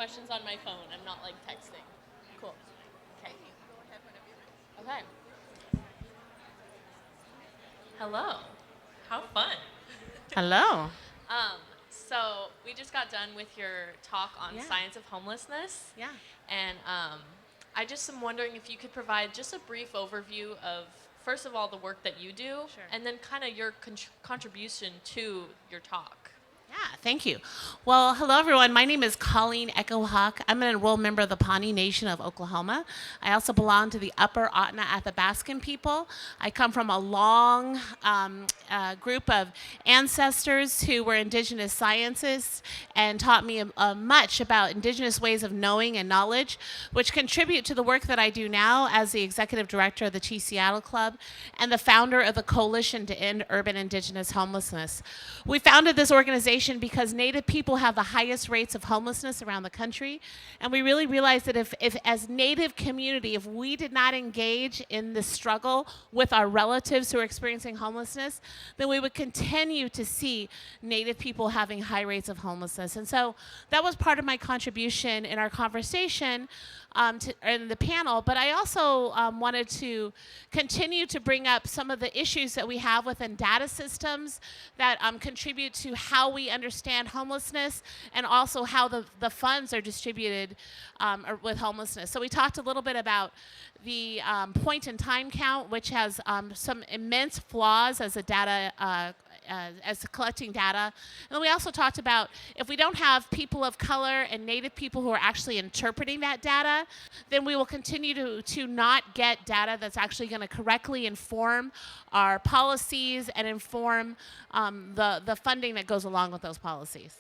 questions on my phone. I'm not like texting. Cool. Okay. Okay. Hello. How fun. Hello. Um, so we just got done with your talk on Yeah. science of homelessness. Yeah. And I just am wondering if you could provide just a brief overview of, first of all, the work that you do, Sure. and then kind of your contribution to your talk. Yeah, thank you. Well, hello everyone. My name is Colleen Echo Hawk. I'm an enrolled member of the Pawnee Nation of Oklahoma. I also belong to the Upper Otna Athabascan people. I come from a long group of ancestors who were indigenous scientists and taught me much about indigenous ways of knowing and knowledge, which contribute to the work that I do now as the executive director of the Chi Seattle Club and the founder of the Coalition to End Urban Indigenous Homelessness. We founded this organization because Native people have the highest rates of homelessness around the country. And we really realized that if as Native community, if we did not engage in the struggle with our relatives who are experiencing homelessness, then we would continue to see Native people having high rates of homelessness. And so that was part of my contribution in our conversation in the panel, but I also wanted to continue to bring up some of the issues that we have within data systems that contribute to how we understand homelessness and also how the funds are distributed with homelessness. So we talked a little bit about the point in time count, which has some immense flaws as a data as collecting data. And then we also talked about if we don't have people of color and Native people who are actually interpreting that data, then we will continue to not get data that's actually going to correctly inform our policies and inform the funding that goes along with those policies.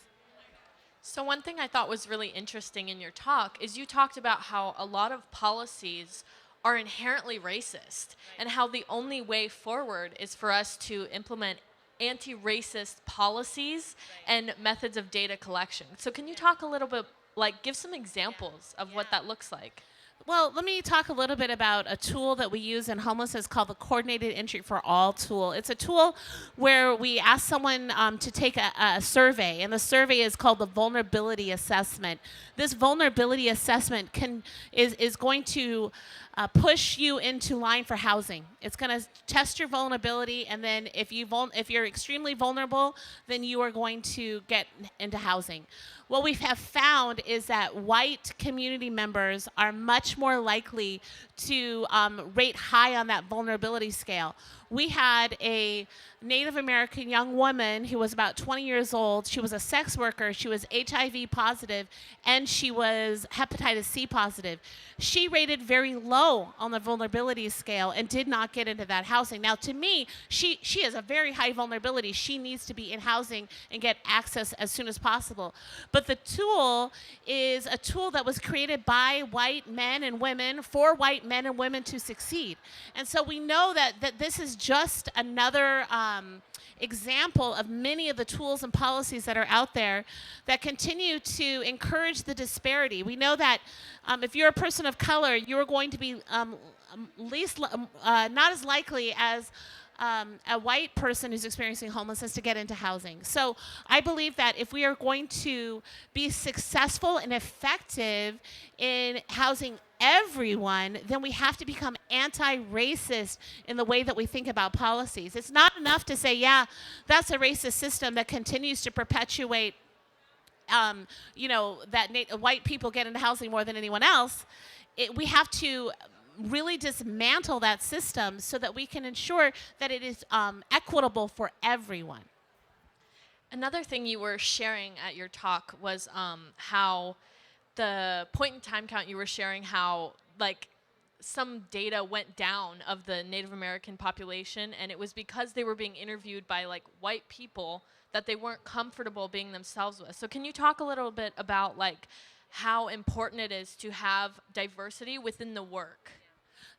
So one thing I thought was really interesting in your talk is you talked about how a lot of policies are inherently racist and how the only way forward is for us to implement anti-racist policies and methods of data collection. So can you talk a little bit, like give some examples of what that looks like? Well, let me talk a little bit about a tool that we use in homelessness called the Coordinated Entry for All tool. It's a tool where we ask someone to take a survey, and the survey is called the Vulnerability Assessment. This vulnerability assessment is going to push you into line for housing. It's going to test your vulnerability, and then if you're extremely vulnerable, then you are going to get into housing. What we have found is that white community members are much more likely to rate high on that vulnerability scale. We had a Native American young woman who was about 20 years old. She was a sex worker. She was HIV positive, and she was hepatitis C positive. She rated very low on the vulnerability scale and did not get into that housing. Now, to me, she has a very high vulnerability. She needs to be in housing and get access as soon as possible. But the tool is a tool that was created by white men and women for white men and women to succeed. And so we know that this is just another example of many of the tools and policies that are out there that continue to encourage the disparity. We know that if you're a person of color, you're going to be not as likely as a white person who's experiencing homelessness to get into housing. So I believe that if we are going to be successful and effective in housing everyone, then we have to become anti-racist in the way that we think about policies. It's not enough to say, yeah, that's a racist system that continues to perpetuate that white people get into housing more than anyone else. We have to really dismantle that system so that we can ensure that it is equitable for everyone. Another thing you were sharing at your talk was how the point in time count you were sharing how like some data went down of the Native American population, and it was because they were being interviewed by like white people that they weren't comfortable being themselves with. So can you talk a little bit about like how important it is to have diversity within the work?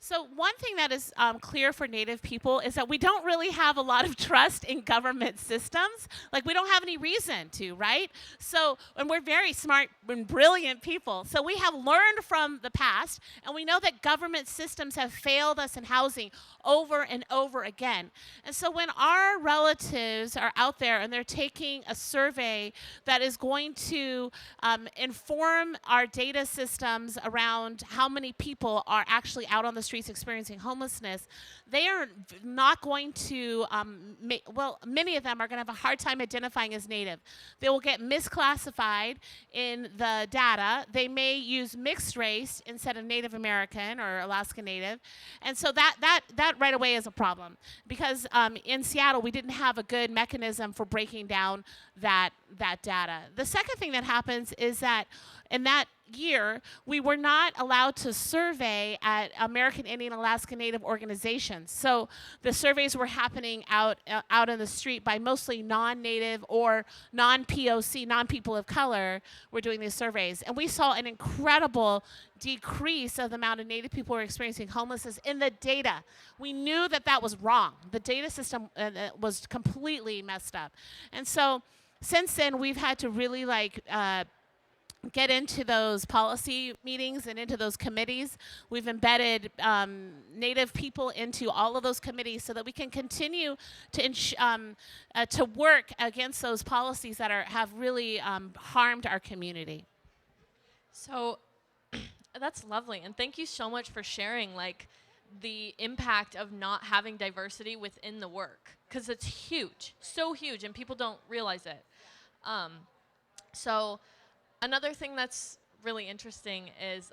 So one thing that is clear for Native people is that we don't really have a lot of trust in government systems. Like we don't have any reason to, right? So, and we're very smart and brilliant people. So we have learned from the past, and we know that government systems have failed us in housing over and over again. And so when our relatives are out there and they're taking a survey that is going to inform our data systems around how many people are actually out on the streets experiencing homelessness, they are not going to, well, many of them are going to have a hard time identifying as Native. They will get misclassified in the data. They may use mixed race instead of Native American or Alaska Native. And so that right away is a problem because in Seattle, we didn't have a good mechanism for breaking down that data. The second thing that happens is that in that year, we were not allowed to survey at American Indian Alaska Native organizations. So the surveys were happening out in the street by mostly non-Native or non-POC, non-people of color, were doing these surveys. And we saw an incredible decrease of the amount of Native people who were experiencing homelessness in the data. We knew that that was wrong. The data system was completely messed up. And so since then, we've had to really get into those policy meetings and into those committees. We've embedded Native people into all of those committees so that we can continue to work against those policies that have really harmed our community. So that's lovely, and thank you so much for sharing like the impact of not having diversity within the work because it's huge, so huge, and people don't realize it. So another thing that's really interesting is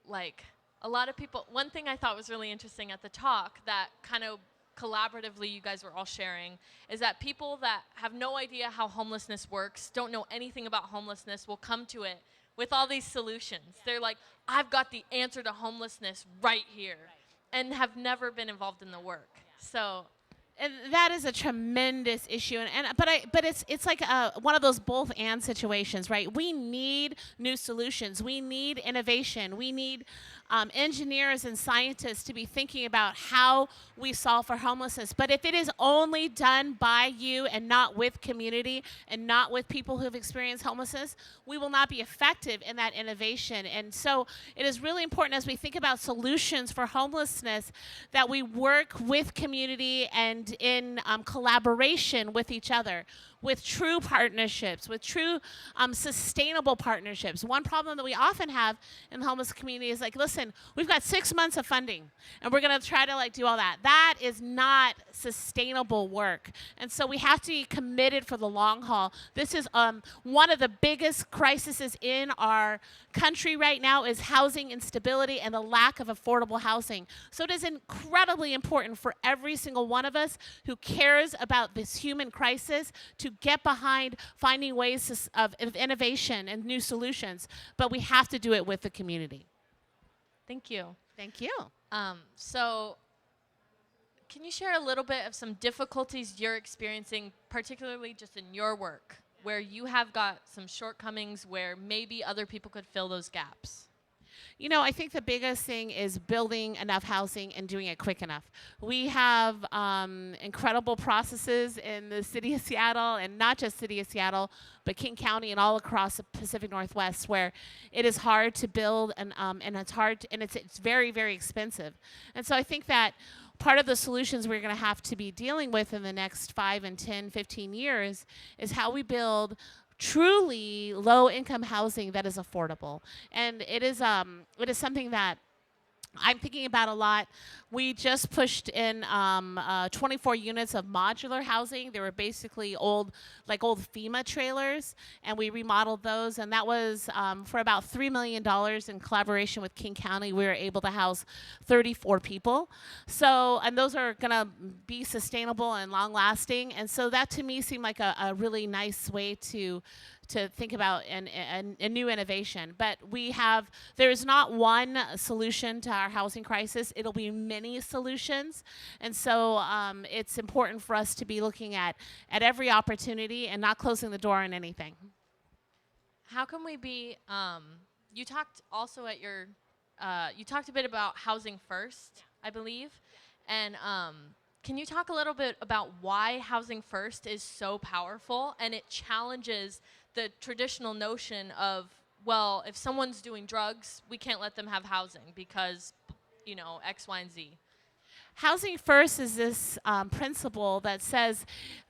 like a lot of people, one thing I thought was really interesting at the talk that kind of collaboratively you guys were all sharing is that people that have no idea how homelessness works, don't know anything about homelessness, will come to it with all these solutions. Yeah. They're like, I've got the answer to homelessness right here, and have never been involved in the work. Yeah. So and that is a tremendous issue, but it's like one of those both and situations, right? We need new solutions. We need innovation. We need engineers and scientists to be thinking about how we solve for homelessness. But if it is only done by you and not with community and not with people who have experienced homelessness, we will not be effective in that innovation. And so it is really important as we think about solutions for homelessness that we work with community and in collaboration with each other, with true partnerships, with true sustainable partnerships. One problem that we often have in the homeless community is like, listen, we've got 6 months of funding and we're gonna try to do all that. That is not sustainable work. And so we have to be committed for the long haul. This is one of the biggest crises in our country right now is housing instability and the lack of affordable housing. So it is incredibly important for every single one of us who cares about this human crisis to get behind finding ways of innovation and new solutions, but we have to do it with the community. Thank you. Thank you. So can you share a little bit of some difficulties you're experiencing, particularly just in your work, where you have got some shortcomings where maybe other people could fill those gaps? You know, I think the biggest thing is building enough housing and doing it quick enough. We have incredible processes in the city of Seattle, and not just city of Seattle, but King County and all across the Pacific Northwest, where it is hard to build and it's hard and it's very, very expensive. And so I think that part of the solutions we're going to have to be dealing with in the next 5 and 10, 15 years is how we build truly low-income housing that is affordable. And it is something that I'm thinking about a lot. We just pushed in 24 units of modular housing. They were basically old FEMA trailers, and we remodeled those. And that was for about $3 million in collaboration with King County. We were able to house 34 people. So, and those are going to be sustainable and long-lasting. And so that to me seemed like a really nice way to think about a new innovation. But there is not one solution to our housing crisis. It'll be many solutions. And so it's important for us to be looking at every opportunity and not closing the door on anything. How can we be, you talked also at your you talked a bit about housing first, I believe, and can you talk a little bit about why housing first is so powerful and it challenges the traditional notion of, well, if someone's doing drugs, we can't let them have housing because, X, Y, and Z. Housing first is this principle that says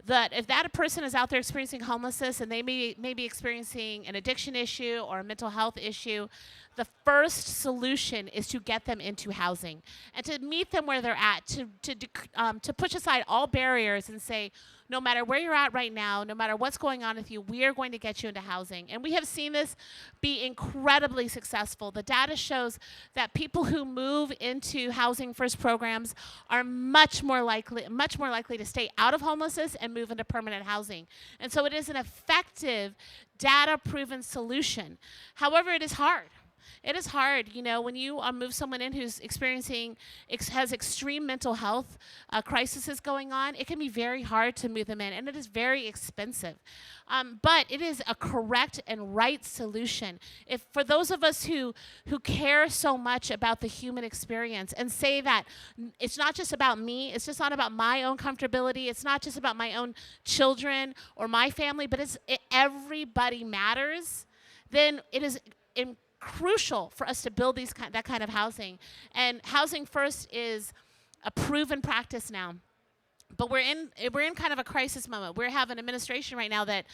that if that a person is out there experiencing homelessness and they may be experiencing an addiction issue or a mental health issue, the first solution is to get them into housing and to meet them where they're at, to push aside all barriers and say, no matter where you're at right now, no matter what's going on with you, we are going to get you into housing. And we have seen this be incredibly successful. The data shows that people who move into housing first programs are much more likely to stay out of homelessness and move into permanent housing. And so it is an effective, data-proven solution. However, it is hard. It is hard, when you move someone in who's has extreme mental health crises going on. It can be very hard to move them in, and it is very expensive. But it is a correct and right solution. If for those of us who care so much about the human experience and say that it's not just about me, it's just not about my own comfortability, it's not just about my own children or my family, but everybody matters, then it is crucial for us to build that kind of housing. And housing first is a proven practice now. But we're in kind of a crisis moment. We have an administration right now that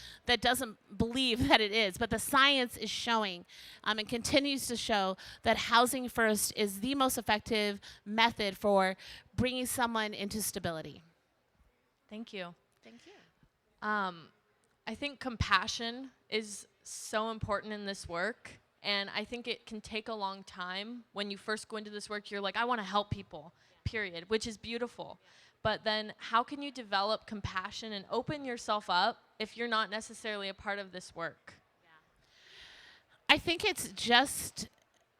doesn't believe that it is, but the science is showing and continues to show that housing first is the most effective method for bringing someone into stability. Thank you. Thank you. I think compassion is so important in this work. And I think it can take a long time. When you first go into this work, you're like, I want to help people, period, which is beautiful. But then how can you develop compassion and open yourself up if you're not necessarily a part of this work? I think it's just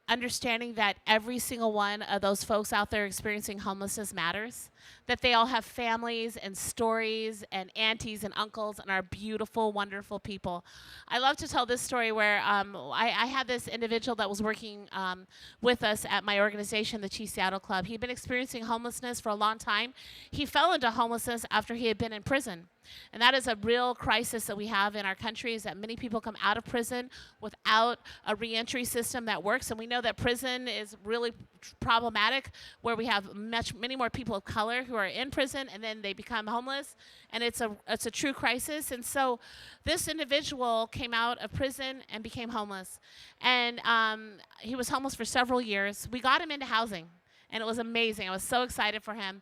understanding that every single one of those folks out there experiencing homelessness matters, that they all have families and stories and aunties and uncles and are beautiful, wonderful people. I love to tell this story where I had this individual that was working with us at my organization, the Chief Seattle Club. He'd been experiencing homelessness for a long time. He fell into homelessness after he had been in prison. And that is a real crisis that we have in our country, is that many people come out of prison without a reentry system that works. And we know that prison is really problematic, where we have many more people of color who are in prison and then they become homeless. And it's a true crisis. And so this individual came out of prison and became homeless. And he was homeless for several years. We got him into housing. And it was amazing. I was so excited for him.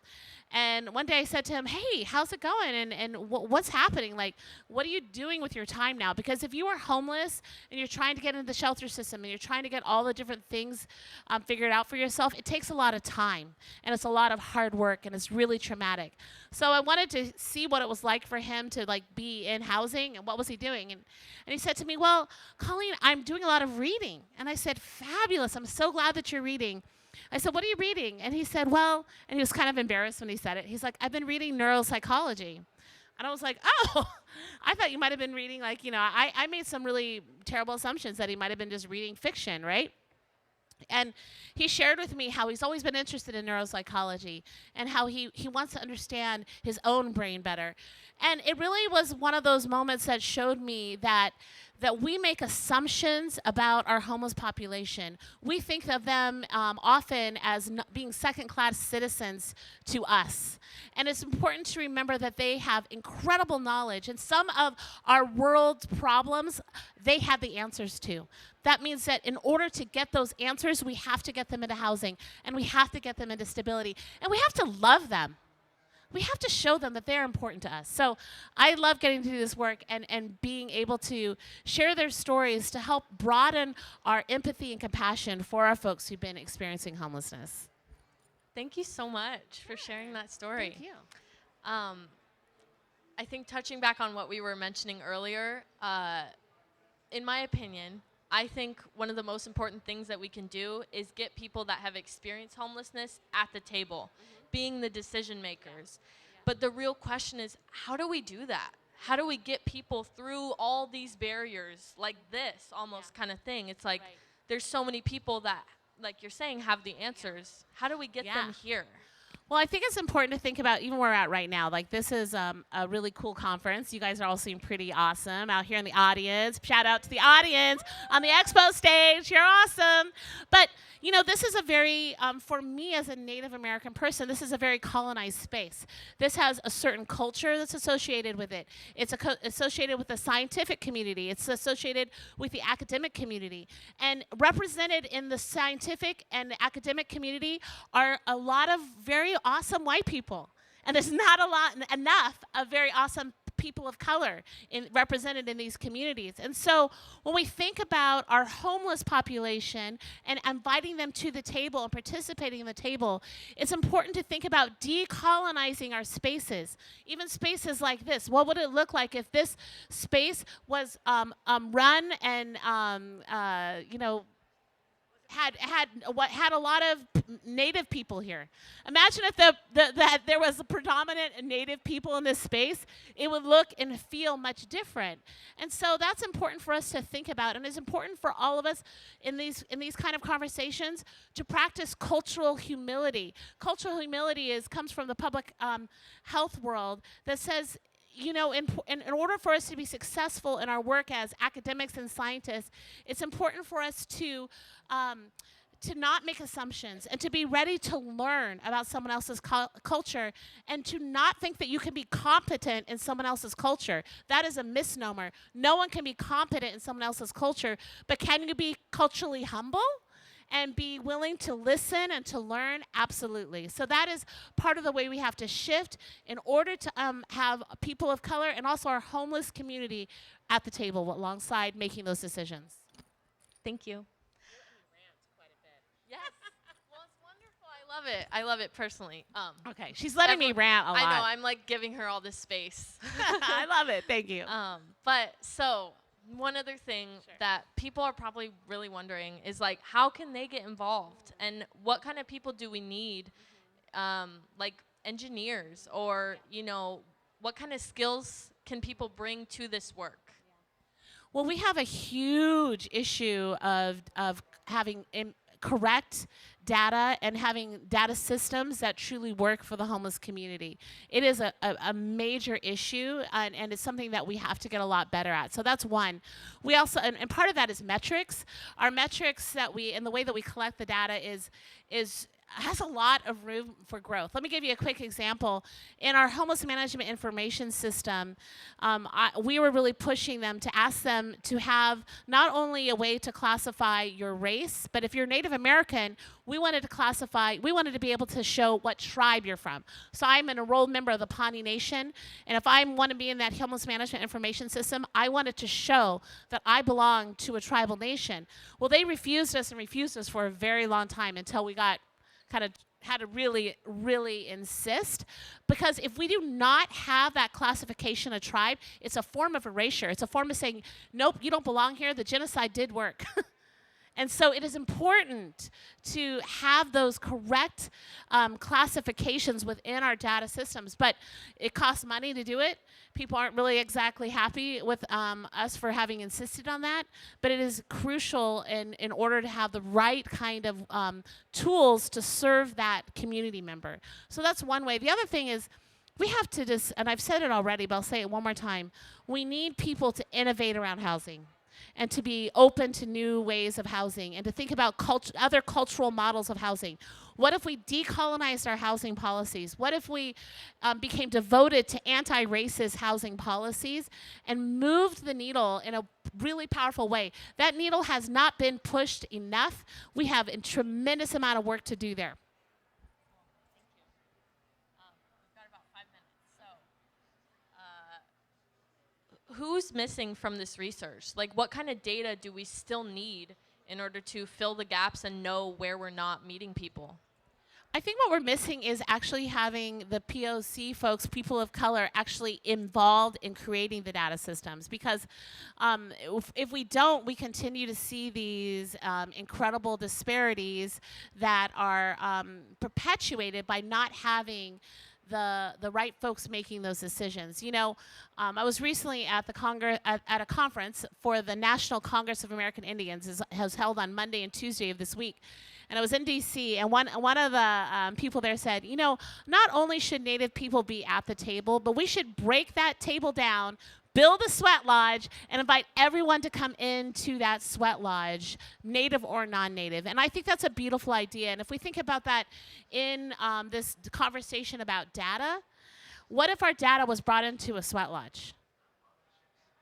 And one day I said to him, hey, how's it going? And what's happening? Like, what are you doing with your time now? Because if you are homeless and you're trying to get into the shelter system and you're trying to get all the different things figured out for yourself, it takes a lot of time. And it's a lot of hard work. And it's really traumatic. So I wanted to see what it was like for him to be in housing and what was he doing. And he said to me, well, Colleen, I'm doing a lot of reading. And I said, fabulous. I'm so glad that you're reading. I said, what are you reading? And he said, well, and he was kind of embarrassed when he said it. He's like, I've been reading neuropsychology. And I was like, oh, I thought you might have been reading, I made some really terrible assumptions that he might have been just reading fiction, right? And he shared with me how he's always been interested in neuropsychology and how he wants to understand his own brain better. And it really was one of those moments that showed me that we make assumptions about our homeless population. We think of them often as being second-class citizens to us. And it's important to remember that they have incredible knowledge. And some of our world's problems, they have the answers to. That means that in order to get those answers, we have to get them into housing. And we have to get them into stability. And we have to love them. We have to show them that they're important to us. So I love getting to do this work and being able to share their stories to help broaden our empathy and compassion for our folks who've been experiencing homelessness. Thank you so much for sharing that story. Thank you. I think touching back on what we were mentioning earlier, in my opinion, I think one of the most important things that we can do is get people that have experienced homelessness at the table, being the decision makers. But the real question is, how do we do that? How do we get people through all these barriers like this almost kind of thing? It's like there's so many people that like you're saying, have the answers. How do we get Yeah. them here? Well, I think it's important to think about even where we're at right now. Like, this is a really cool conference. You guys are all seem pretty awesome out here in the audience. Shout out to the audience on the Expo stage. You're awesome. But, you know, this is a very, for me as a Native American person, this is a very colonized space. This has a certain culture that's associated with it. It's associated with the scientific community. It's associated with the academic community. And represented in the scientific and the academic community are a lot of very awesome white people. And there's not enough of very awesome people of color represented in these communities. And so when we think about our homeless population and inviting them to the table and participating in the table, it's important to think about decolonizing our spaces, even spaces like this. What would it look like if this space was run and, you know, had a lot of Native people here. Imagine if that there was a predominant Native people in this space, it would look and feel much different. And so that's important for us to think about, and it's important for all of us in these kind of conversations to practice cultural humility. Cultural humility comes from the public health world that says, you know, in order for us to be successful in our work as academics and scientists, it's important for us to not make assumptions and to be ready to learn about someone else's culture and to not think that you can be competent in someone else's culture. That is a misnomer. No one can be competent in someone else's culture, but can you be culturally humble? And be willing to listen and to learn? Absolutely. So that is part of the way we have to shift in order to have people of color and also our homeless community at the table alongside making those decisions. Thank you. Yes. Well, it's wonderful. I love it. I love it personally. Okay, she's letting me rant a lot. I know. I'm like giving her all this space. I love it. Thank you. But so one other thing that people are probably really wondering is like, how can they get involved, and what kind of people do we need, like engineers, or you know, what kind of skills can people bring to this work? Well, we have a huge issue of having correct data and having data systems that truly work for the homeless community. It is a major issue, and it's something that we have to get a lot better at. So that's one. We also, and part of that is metrics. Our metrics that and the way that we collect the data has a lot of room for growth. Let me give you a quick example. In our homeless management information system, we were really pushing them to ask them to have not only a way to classify your race, but if you're Native American, we wanted to be able to show what tribe you're from. So I'm an enrolled member of the Pawnee Nation, and if I want to be in that homeless management information system, I wanted to show that I belong to a tribal nation. Well, they refused us for a very long time until we got had to really, really insist, because if we do not have that classification of tribe, it's a form of erasure. It's a form of saying, nope, you don't belong here. The genocide did work. And so it is important to have those correct classifications within our data systems. But it costs money to do it. People aren't really exactly happy with us for having insisted on that. But it is crucial in order to have the right kind of tools to serve that community member. So that's one way. The other thing is, we have to and I've said it already, but I'll say it one more time. We need people to innovate around housing, and to be open to new ways of housing, and to think about other cultural models of housing. What if we decolonized our housing policies? What if we became devoted to anti-racist housing policies and moved the needle in a really powerful way? That needle has not been pushed enough. We have a tremendous amount of work to do there. Who's missing from this research? Like, what kind of data do we still need in order to fill the gaps and know where we're not meeting people? I think what we're missing is actually having the POC folks, people of color, actually involved in creating the data systems. Because if we don't, we continue to see these incredible disparities that are perpetuated by not having the right folks making those decisions. You know, I was recently at the at a conference for the National Congress of American Indians, has held on Monday and Tuesday of this week. and I was in D.C. and one of the people there said, you know, not only should Native people be at the table, but we should break that table down, build a sweat lodge, and invite everyone to come into that sweat lodge, Native or non-Native. And I think that's a beautiful idea. And if we think about that in this conversation about data, what if our data was brought into a sweat lodge?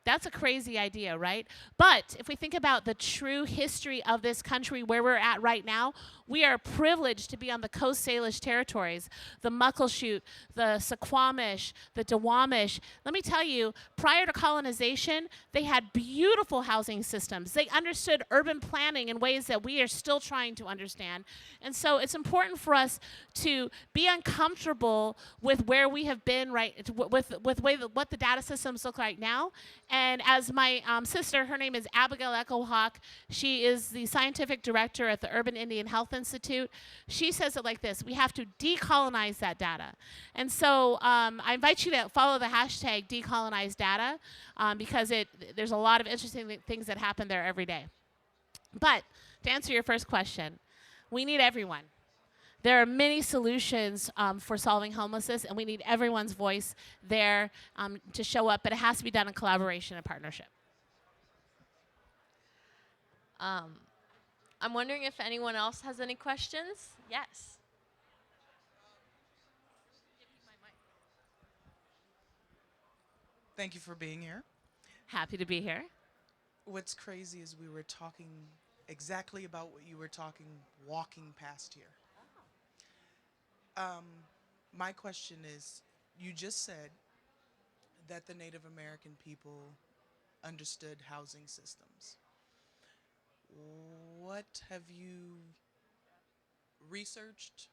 That's a crazy idea, right? But if we think about the true history of this country, where we're at right now, we are privileged to be on the Coast Salish territories, the Muckleshoot, the Suquamish, the Duwamish. Let me tell you, prior to colonization, they had beautiful housing systems. They understood urban planning in ways that we are still trying to understand. And so it's important for us to be uncomfortable with where we have been, right, with what the data systems look like now. And as my sister, her name is Abigail Echo Hawk. She is the scientific director at the Urban Indian Health Institute. She says it like this: we have to decolonize that data. And so I invite you to follow the hashtag Decolonize Data because there's a lot of interesting things that happen there every day. But to answer your first question, we need everyone. There are many solutions for solving homelessness, and we need everyone's voice there to show up, but it has to be done in collaboration and partnership. I'm wondering if anyone else has any questions. Yes. Thank you for being here. Happy to be here. What's crazy is we were talking exactly about what you were talking walking past here. My question is, you just said that the Native American people understood housing systems. What have you researched,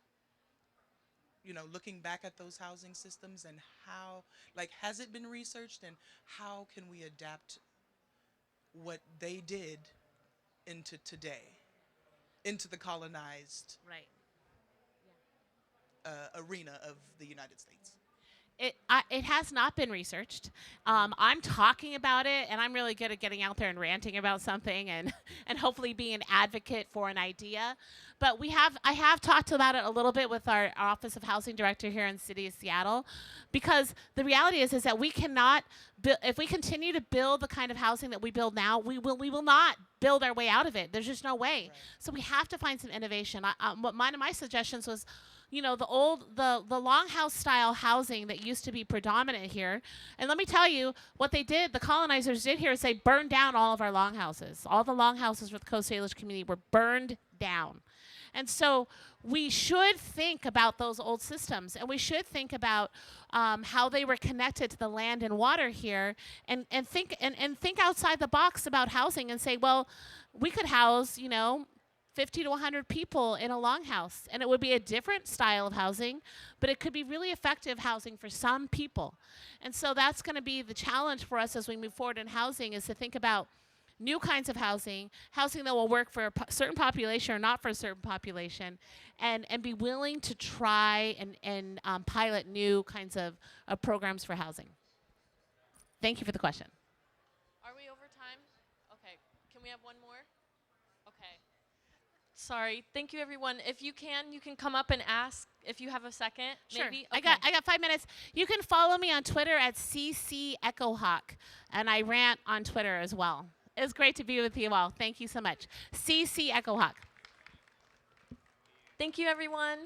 looking back at those housing systems, and how, like, has it been researched, and how can we adapt what they did into today, into the colonized Right. arena of the United States? It has not been researched. I'm talking about it, and I'm really good at getting out there and ranting about something, and and hopefully being an advocate for an idea. But I have talked about it a little bit with our Office of Housing Director here in the city of Seattle, because the reality is that we cannot, if we continue to build the kind of housing that we build now, we will not build our way out of it. There's just no way. Right. So we have to find some innovation. One of my suggestions was, the longhouse style housing that used to be predominant here. And let me tell you, what they did, the colonizers did here, is they burned down all of our longhouses. All the longhouses for the Coast Salish community were burned down. And so we should think about those old systems, and we should think about how they were connected to the land and water here, and think outside the box about housing and say, well, we could house, 50 to 100 people in a longhouse, and it would be a different style of housing, but it could be really effective housing for some people. And so that's going to be the challenge for us as we move forward in housing, is to think about new kinds of housing that will work for a certain population or not for a certain population, and be willing to try and pilot new kinds of programs for housing. Thank you for the question. Are we over time? Okay. Can we have one more? Okay. Sorry. Thank you, everyone. If you can come up and ask if you have a second. Sure. Maybe. I got 5 minutes. You can follow me on Twitter at CC Echo Hawk, and I rant on Twitter as well. It's great to be with you all. Thank you so much. CC Echo Hawk. Thank you, everyone.